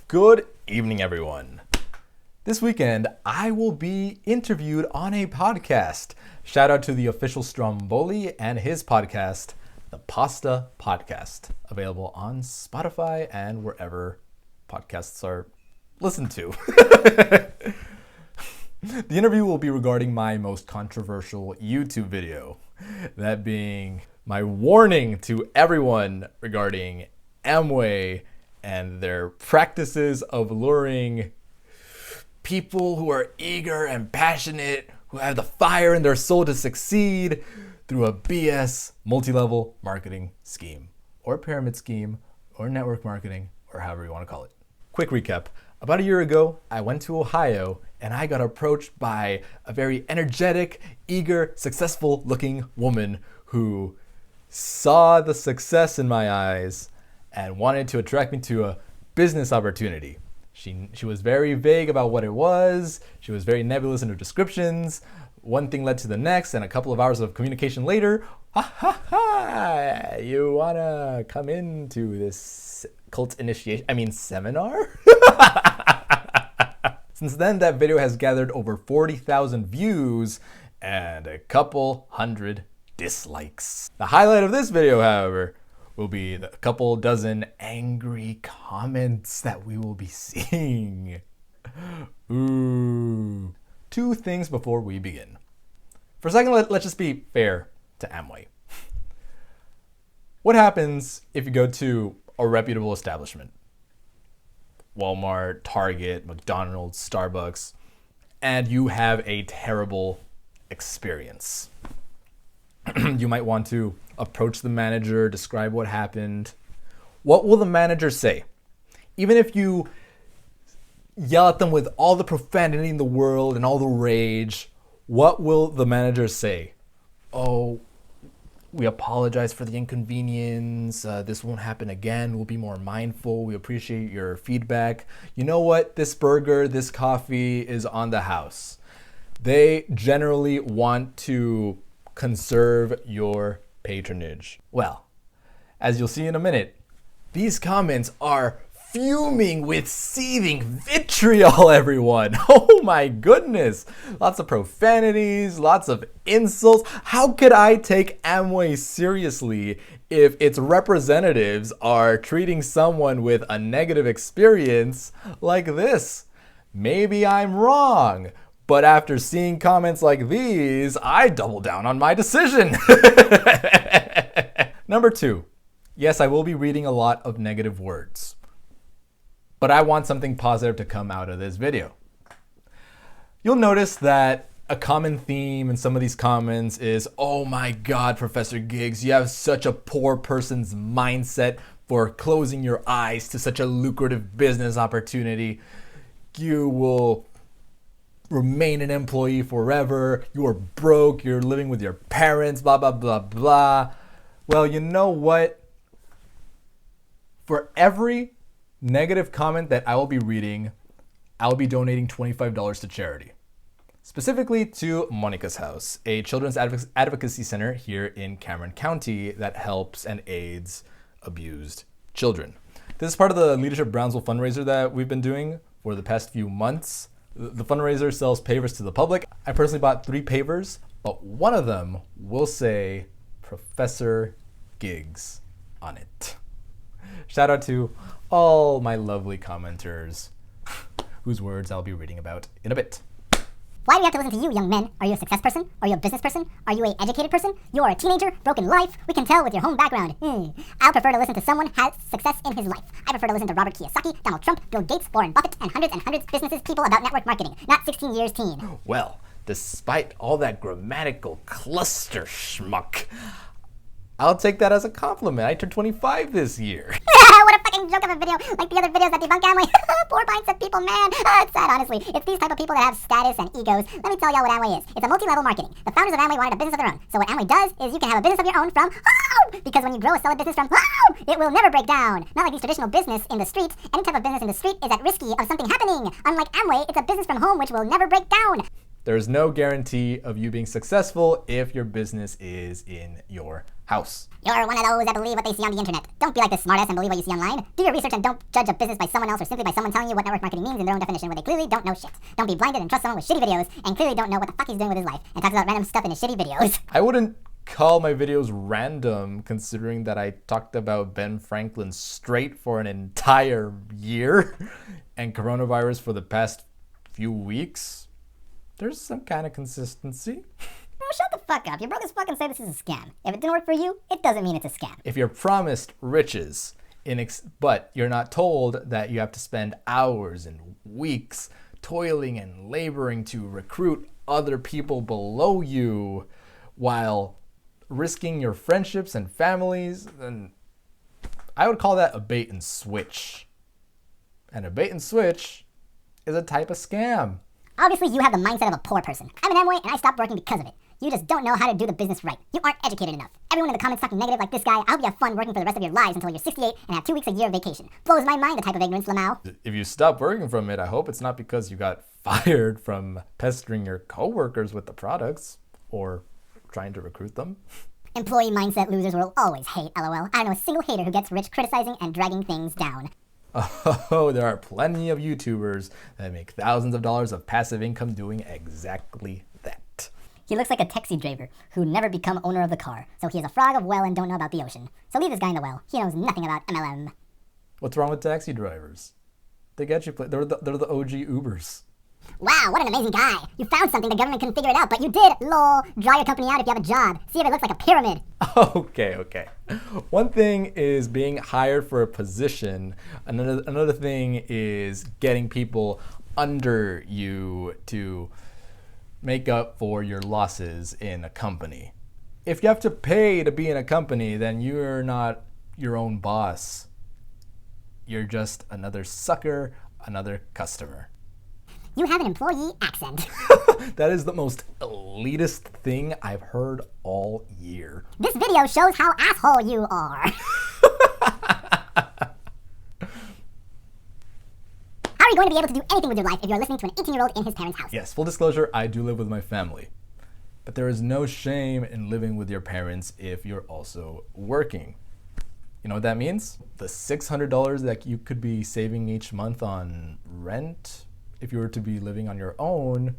Good evening, everyone. This weekend, I will be interviewed on a podcast. Shout out to the official Stromboli and his podcast, The Pasta Podcast, available on Spotify and wherever podcasts are listened to. The interview will be regarding my most controversial YouTube video, that being my warning to everyone regarding Amway and their practices of luring people who are eager and passionate, who have the fire in their soul to succeed through a BS multi-level marketing scheme, or pyramid scheme, or network marketing, or however you want to call it. Quick recap. About a year ago, I went to Ohio and I got approached by a very energetic, eager, successful looking woman who saw the success in my eyes and wanted to attract me to a business opportunity. She was very vague about what it was. She was very nebulous in her descriptions. One thing led to the next, and a couple of hours of communication later, you wanna come into this seminar? Since then, that video has gathered over 40,000 views and a couple hundred dislikes. The highlight of this video, however, will be the couple dozen angry comments that we will be seeing. Ooh. Two things before we begin. For a second, let's just be fair to Amway. What happens if you go to a reputable establishment? Walmart, Target, McDonald's, Starbucks, and you have a terrible experience. You might want to approach the manager, describe what happened. What will the manager say? Even if you yell at them with all the profanity in the world and all the rage, what will the manager say? Oh, we apologize for the inconvenience. This won't happen again. We'll be more mindful. We appreciate your feedback. You know what? This burger, this coffee is on the house. They generally want to conserve your patronage. Well, as you'll see in a minute, these comments are fuming with seething vitriol, everyone. Oh my goodness. Lots of profanities, lots of insults. How could I take Amway seriously if its representatives are treating someone with a negative experience like this? Maybe I'm wrong, but after seeing comments like these, I double down on my decision. Number 2, yes, I will be reading a lot of negative words, but I want something positive to come out of this video. You'll notice that a common theme in some of these comments is, oh my God, Professor Gigs, you have such a poor person's mindset for closing your eyes to such a lucrative business opportunity. You will remain an employee forever. You are broke. You're living with your parents, blah, blah, blah, blah. Well, you know what? For every negative comment that I will be reading, I'll be donating $25 to charity. Specifically to Monica's House, a children's advocacy center here in Cameron County that helps and aids abused children. This is part of the Leadership Brownsville fundraiser that we've been doing for the past few months. The fundraiser sells pavers to the public. I personally bought 3 pavers, but one of them will say Professor Gigs on it. Shout out to all my lovely commenters, whose words I'll be reading about in a bit. Why do we have to listen to you, young men? Are you a success person? Are you a business person? Are you an educated person? You are a teenager, broken life? We can tell with your home background. I'll prefer to listen to someone who has success in his life. I prefer to listen to Robert Kiyosaki, Donald Trump, Bill Gates, Warren Buffett, and hundreds of businesses people about network marketing, not 16 years teen. Well, despite all that grammatical cluster schmuck, I'll take that as a compliment. I turned 25 this year. What a fucking joke of a video, like the other videos that debunk Amway. Poor mindset people, man. It's sad, honestly. It's these type of people that have status and egos. Let me tell y'all what Amway is. It's a multi-level marketing. The founders of Amway wanted a business of their own. So what Amway does is you can have a business of your own from home. Because when you grow a solid business from home, it will never break down. Not like these traditional business in the street. Any type of business in the street is at risky of something happening. Unlike Amway, it's a business from home which will never break down. There's no guarantee of you being successful if your business is in your house. You're one of those that believe what they see on the internet. Don't be like this smartass and believe what you see online. Do your research and don't judge a business by someone else or simply by someone telling you what network marketing means in their own definition where they clearly don't know shit. Don't be blinded and trust someone with shitty videos and clearly don't know what the fuck he's doing with his life and talks about random stuff in his shitty videos. I wouldn't call my videos random considering that I talked about Ben Franklin straight for an entire year and coronavirus for the past few weeks. There's some kind of consistency. Bro, shut the fuck up. Your brothers fucking say this is a scam. If it didn't work for you, it doesn't mean it's a scam. If you're promised riches, but you're not told that you have to spend hours and weeks toiling and laboring to recruit other people below you while risking your friendships and families, then I would call that a bait and switch. And a bait and switch is a type of scam. Obviously, you have the mindset of a poor person. I'm an Amway and I stopped working because of it. You just don't know how to do the business right. You aren't educated enough. Everyone in the comments talking negative like this guy. I hope you have fun working for the rest of your lives until you're 68 and have 2 weeks a year of vacation. Blows my mind, the type of ignorance, Lamau. If you stop working from it, I hope it's not because you got fired from pestering your coworkers with the products or trying to recruit them. Employee mindset losers will always hate, LOL. I don't know a single hater who gets rich criticizing and dragging things down. Oh, there are plenty of YouTubers that make thousands of dollars of passive income doing exactly that. He looks like a taxi driver who never become owner of the car. So he is a frog of well and don't know about the ocean. So leave this guy in the well. He knows nothing about MLM. What's wrong with taxi drivers? They get you. They're the OG Ubers. Wow, what an amazing guy. You found something, the government couldn't figure it out, but you did. Lol. Draw your company out if you have a job. See if it looks like a pyramid. Okay. One thing is being hired for a position. Another thing is getting people under you to make up for your losses in a company. If you have to pay to be in a company, then you're not your own boss. You're just another sucker, another customer. You have an employee accent. That is the most elitist thing I've heard all year. This video shows how asshole you are. How are you going to be able to do anything with your life if you're listening to an 18-year-old in his parents' house? Yes, full disclosure, I do live with my family. But there is no shame in living with your parents if you're also working. You know what that means? The $600 that you could be saving each month on rent, if you were to be living on your own,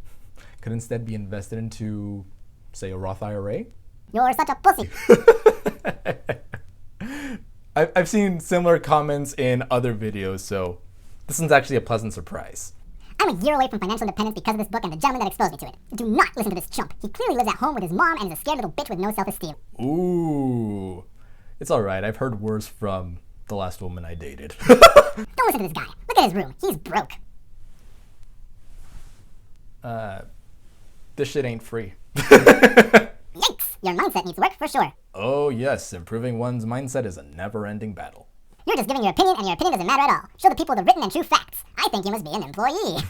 could instead be invested into, say, a Roth IRA? You're such a pussy. I've seen similar comments in other videos, so this one's actually a pleasant surprise. I'm a year away from financial independence because of this book and the gentleman that exposed me to it. Do not listen to this chump. He clearly lives at home with his mom and is a scared little bitch with no self-esteem. Ooh. It's alright, I've heard worse from the last woman I dated. Don't listen to this guy. Look at his room. He's broke. This shit ain't free. Yikes! Your mindset needs work for sure. Oh yes, improving one's mindset is a never-ending battle. You're just giving your opinion and your opinion doesn't matter at all. Show the people the written and true facts. I think you must be an employee.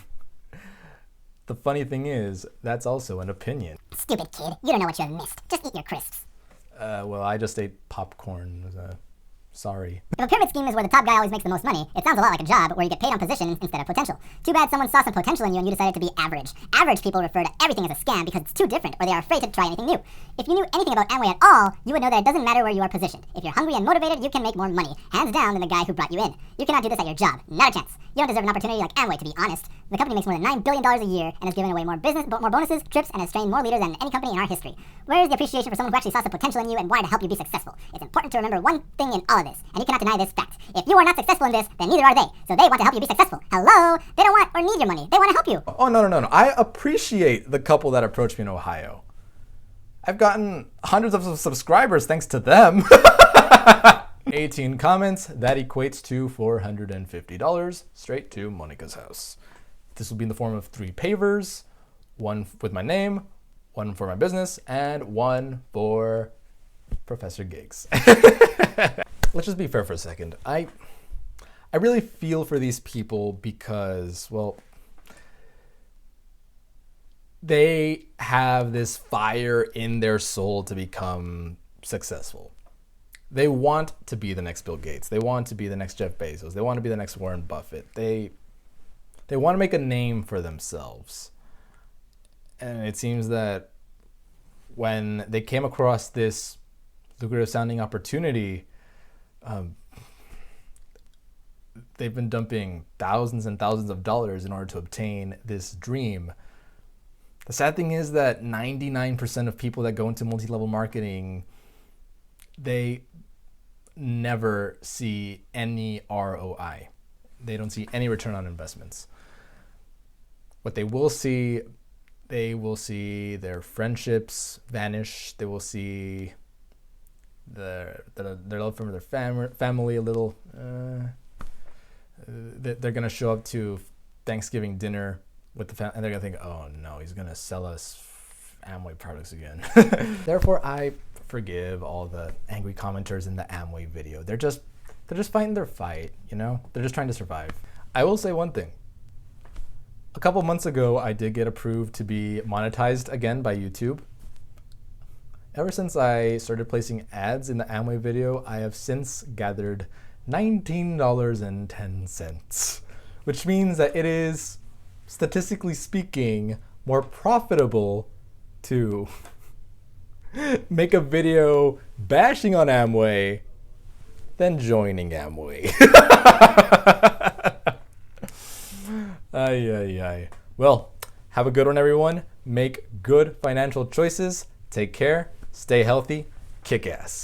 The funny thing is, that's also an opinion. Stupid kid. You don't know what you have missed. Just eat your crisps. Well, I just ate popcorn. Sorry. If a pyramid scheme is where the top guy always makes the most money, it sounds a lot like a job where you get paid on position instead of potential. Too bad someone saw some potential in you and you decided to be average. Average people refer to everything as a scam because it's too different or they are afraid to try anything new. If you knew anything about Amway at all, you would know that it doesn't matter where you are positioned. If you're hungry and motivated, you can make more money, hands down, than the guy who brought you in. You cannot do this at your job. Not a chance. You don't deserve an opportunity like Amway, to be honest. The company makes more than $9 billion a year and has given away more bonuses, trips, and has trained more leaders than any company in our history. Where is the appreciation for someone who actually saw some potential in you and wanted to help you be successful? It's important to remember one thing in all of this, and you cannot deny this fact. If you are not successful in this, then neither are they. So they want to help you be successful. Hello? They don't want or need your money. They want to help you. Oh, no. I appreciate the couple that approached me in Ohio. I've gotten hundreds of subscribers thanks to them. 18 comments, that equates to $450 straight to Monica's house. This will be in the form of 3 pavers, 1 with my name, 1 for my business, and 1 for ProfessorGigs. Let's just be fair for a second. I really feel for these people because, well, they have this fire in their soul to become successful. They want to be the next Bill Gates. They want to be the next Jeff Bezos. They want to be the next Warren Buffett. They want to make a name for themselves. And it seems that when they came across this lucrative sounding opportunity, they've been dumping thousands and thousands of dollars in order to obtain this dream. The sad thing is that 99% of people that go into multi-level marketing, they never see any ROI. They don't see any return on investments. What they will see their friendships vanish. They will see their love for their family a little. They're gonna show up to Thanksgiving dinner with the family, and they're gonna think, "Oh no, he's gonna sell us Amway products again." Therefore, I forgive all the angry commenters in the Amway video. They're just fighting their fight, you know? They're just trying to survive. I will say one thing. A couple months ago, I did get approved to be monetized again by YouTube. Ever since I started placing ads in the Amway video, I have since gathered $19.10, which means that it is, statistically speaking, more profitable to make a video bashing on Amway than joining Amway. Ay. Well, have a good one, everyone. Make good financial choices. Take care. Stay healthy. Kick ass.